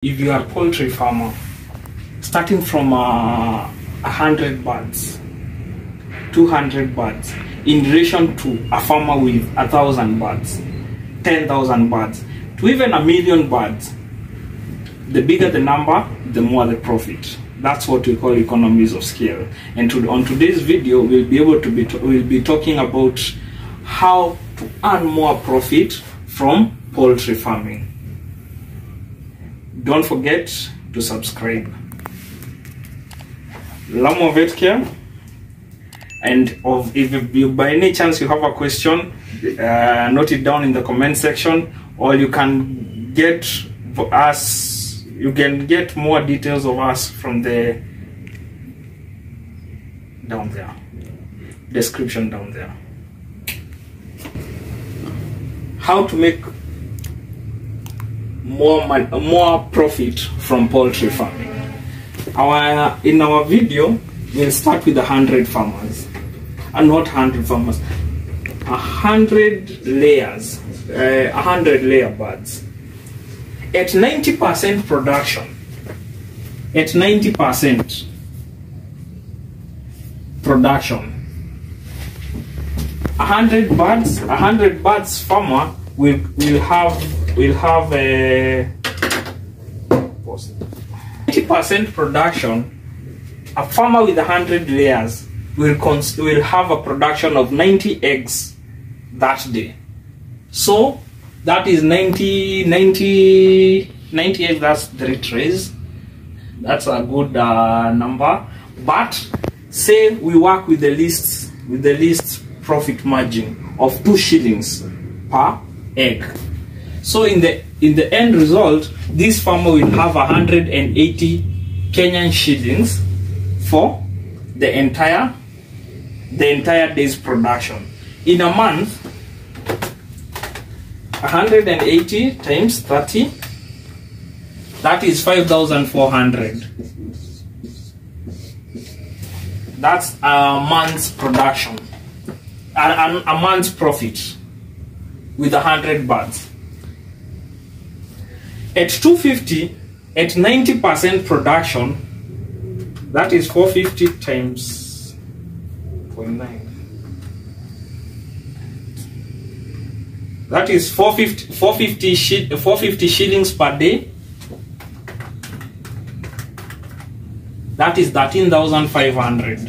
If you are a poultry farmer, starting from 100 birds, 200 birds, in relation to a farmer with 1,000 birds, 10,000 birds, to even 1,000,000 birds, the bigger the number, the more the profit. That's what we call economies of scale. And on today's video, we'll be talking about how to earn more profit from poultry farming. Don't forget to subscribe. Lamwa Vets here. And if you by any chance you have a question, note it down in the comment section, or you can get us. You can get more details of us from the down there, description down there. How to make more profit from poultry farming. In our video, we'll start with 100 farmers, and not 100 farmers, 100 layers, 100 layer birds. At 90% production, at 90% production, 100 birds farmer will have a 90% production. A farmer with 100 layers will have a production of 90 eggs that day. So that is 90 eggs, that's 3 trays. That's a good number. But say we work with the least profit margin of 2 shillings per egg. So in the end result, this farmer will have 180 Kenyan shillings for the entire day's production. In a month, 180 times 30, that is 5,400. That's a month's production, a month's profit with 100 birds. At 250, at 90% production, that is 450 times 0.9. That is 450 shillings per day. That is 13,500.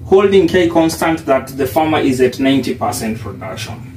Holding K constant that the farmer is at 90% production.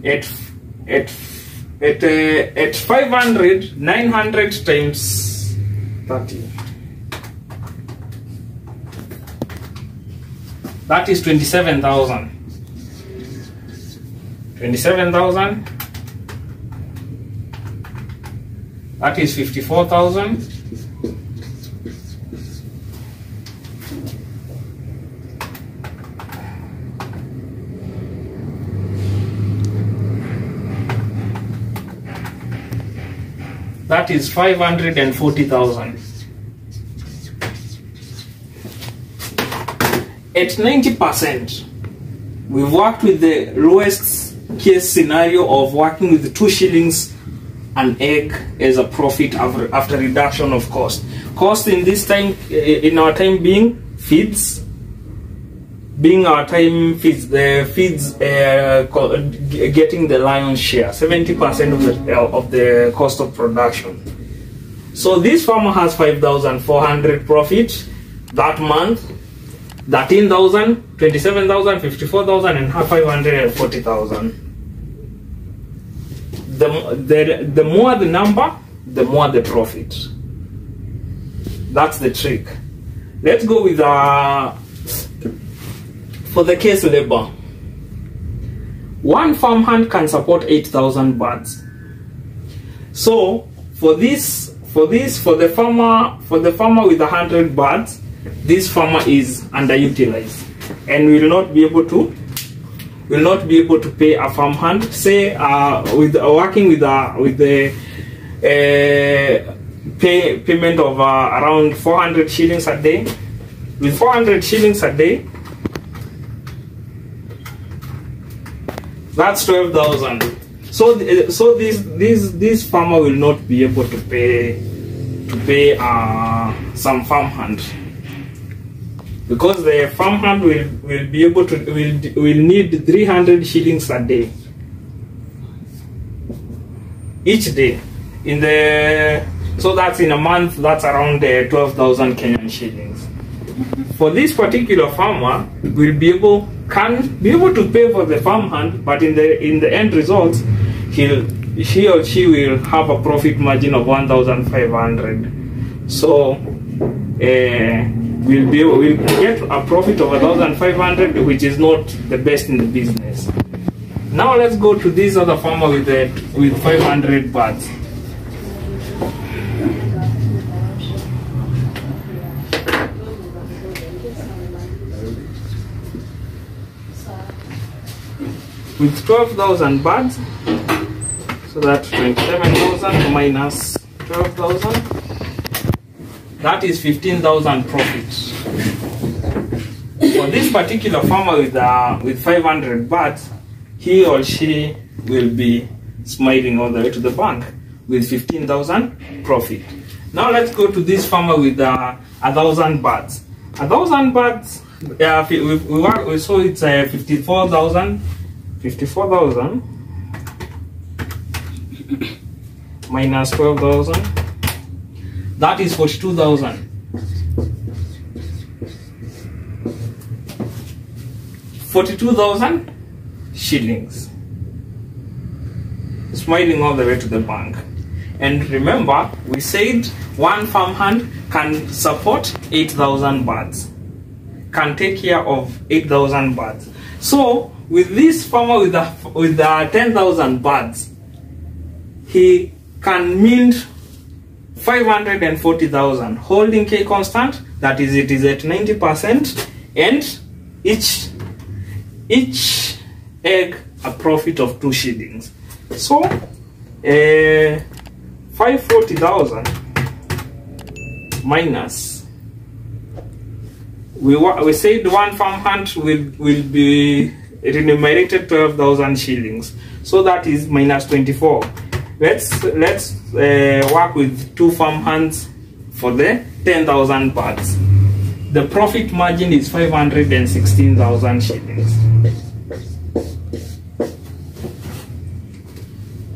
At 500, 900 times 30. That is 27,000. 27,000. That is 54,000. That is 540,000. At 90%, we've worked with the lowest case scenario of working with 2 shillings an egg as a profit after reduction of cost. Cost in this time, in our time being feeds. The feeds getting the lion's share, 70% of the cost of production. So this farmer has 5,400 profit that month, 13,000, 27,000, 54,000, and 540,000. The more the number, the more the profit. That's the trick. Let's go with for the case labor. One farmhand can support 8,000 birds. So for the farmer with 100 birds, this farmer is underutilized and will not be able to pay a farmhand. Say working with the payment of around 400 shillings a day. With 400 shillings a day, That's 12,000. So this farmer will not be able to pay some farmhand, because the farmhand will be able to will need 300 shillings a day, each day. So that's in a month, that's around 12,000 Kenyan shillings. For this particular farmer, can be able to pay for the farmhand, but in the end result, he or she will have a profit margin of 1,500. So we'll get a profit of 1,500, which is not the best in the business. Now let's go to this other farmer with 500 birds. With 12,000 birds, so that's 27,000 minus 12,000, that is 15,000 profits. For this particular farmer with 500 birds, he or she will be smiling all the way to the bank with 15,000 profit. Now let's go to this farmer with 1,000 birds. 1,000 birds, we saw it's 54,000. 54,000 minus 12,000, that is 42,000. 42,000 shillings, smiling all the way to the bank. And remember, we said one farmhand can support 8,000 birds, can take care of 8,000 birds. So with this farmer with the 10,000 birds, he can mint 540,000, holding K constant, that is, it is at 90%, and each egg a profit of 2 shillings. So 540,000 minus, we said one farmhand will be remunerated 12,000 shillings, so that is minus 24. Let's work with 2 farmhands for the 10,000 birds. The profit margin is 516,000 shillings.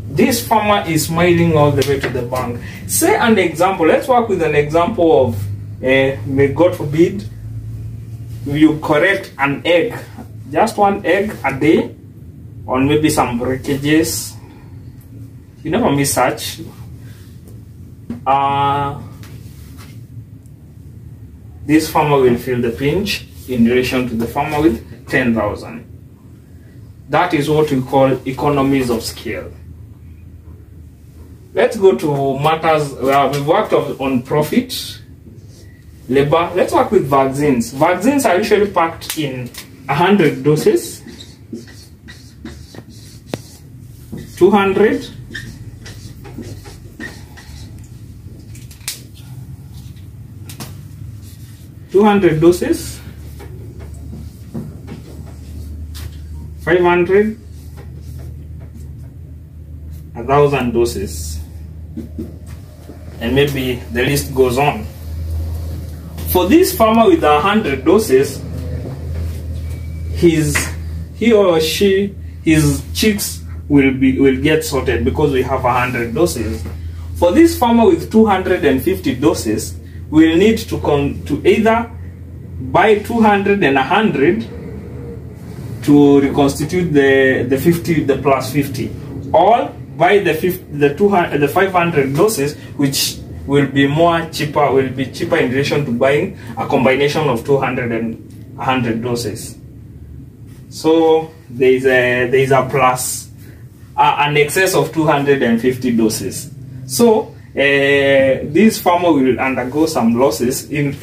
This farmer is smiling all the way to the bank. Say an example. Let's work with an example of, may God forbid, you collect an egg, just 1 egg a day, or maybe some breakages. You never miss such. This farmer will feel the pinch in relation to the farmer with 10,000. That is what we call economies of scale. Let's go to matters where we've worked on profit, labor. Let's work with vaccines. Vaccines are usually packed in 100 doses, 200, 200 doses, 500, 1,000 doses, and maybe the list goes on. For this farmer with 100 doses, his chicks will get sorted because we have 100 doses. For this farmer with 250 doses, we'll need to either buy 200 and 100 to reconstitute the plus 50, or buy the 500 doses, which will be cheaper in relation to buying a combination of 200 and 100 doses. So there is a plus, an excess of 250 doses. So this farmer will undergo some losses in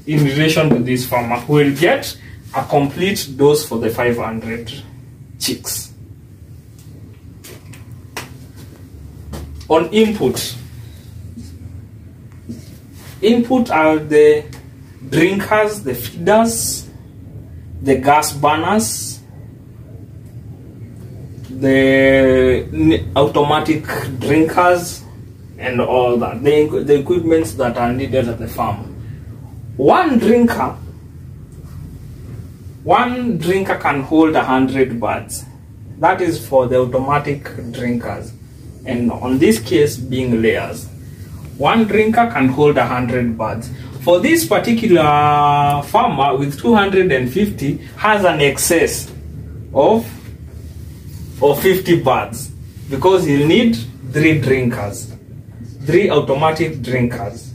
relation to this farmer who will get a complete dose for the 500 chicks. On input are the drinkers, the feeders, the gas burners, the automatic drinkers and all that, the equipments that are needed at the farm. One drinker can hold 100 birds. That is for the automatic drinkers, and on this case being layers. One drinker can hold 100 birds. For this particular farmer with 250 has an excess of 50 birds, because he'll need 3 drinkers, 3 automatic drinkers.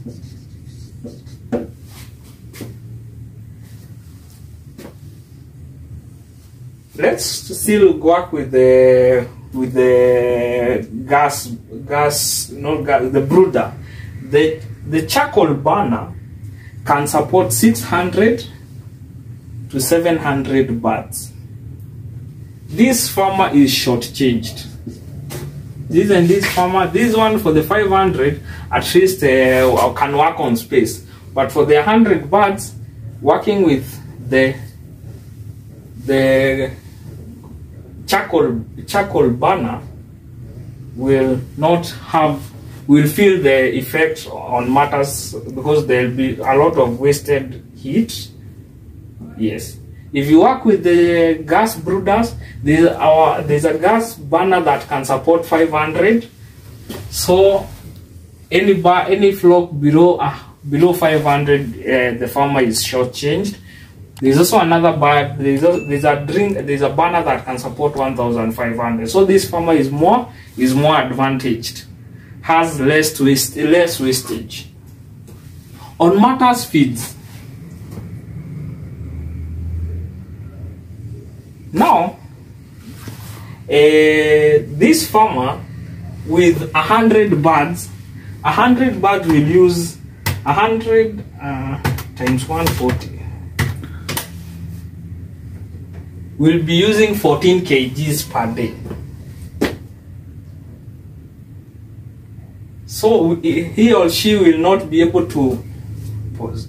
Let's still work with the the brooder. The charcoal burner can support 600 to 700 birds. This farmer is shortchanged. This farmer, this one for the 500 at least can work on space, but for the 100 birds, working with the charcoal burner will feel the effect on matters, because there will be a lot of wasted heat. Yes. If you work with the gas brooders, there's a gas burner that can support 500. So any flock below 500, the farmer is shortchanged. There's also another bird. There's a burner that can support 1,500. So this farmer is more advantaged, has less wastage. On matters feeds. Now, this farmer with 100 birds, 100 birds will use 100 times 140. Will be using 14 kgs per day. So he or she will not be able to pause.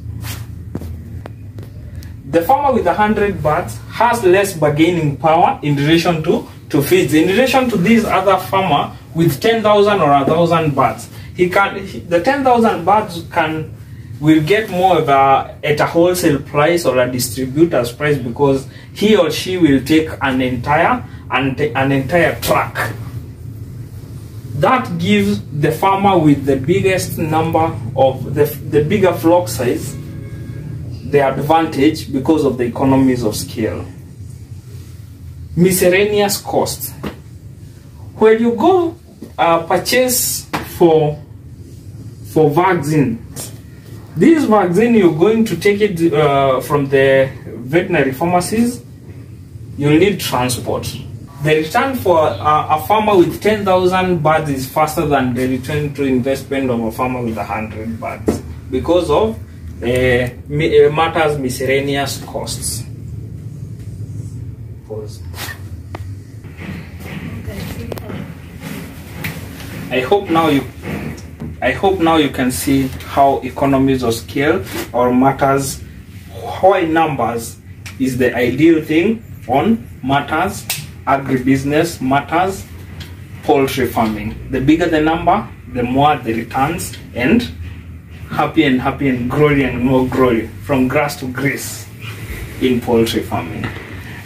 The farmer with 100 birds has less bargaining power in relation to feeds. In relation to this other farmer with 10,000 or 1,000 birds, the 10,000 birds will get more of at a wholesale price or a distributor's price, because he or she will take an entire truck. That gives the farmer with the biggest number of the bigger flock size the advantage because of the economies of scale. Miscellaneous costs. When you go purchase for vaccine, this vaccine you're going to take it from the veterinary pharmacies, you'll need transport. The return for a farmer with 10,000 birds is faster than the return to investment of a farmer with 100 birds, because of matters miscellaneous costs. Pause. I hope now you can see how economies of scale or matters, high numbers is the ideal thing on matters agribusiness, matters poultry farming. The bigger the number, the more the returns, and happy and glory and more glory, from grass to grace in poultry farming.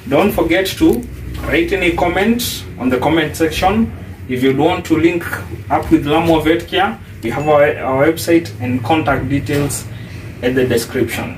Don't forget to write any comment on the comment section. If you want to link up with Lamwa Vet Care, we have our website and contact details in the description.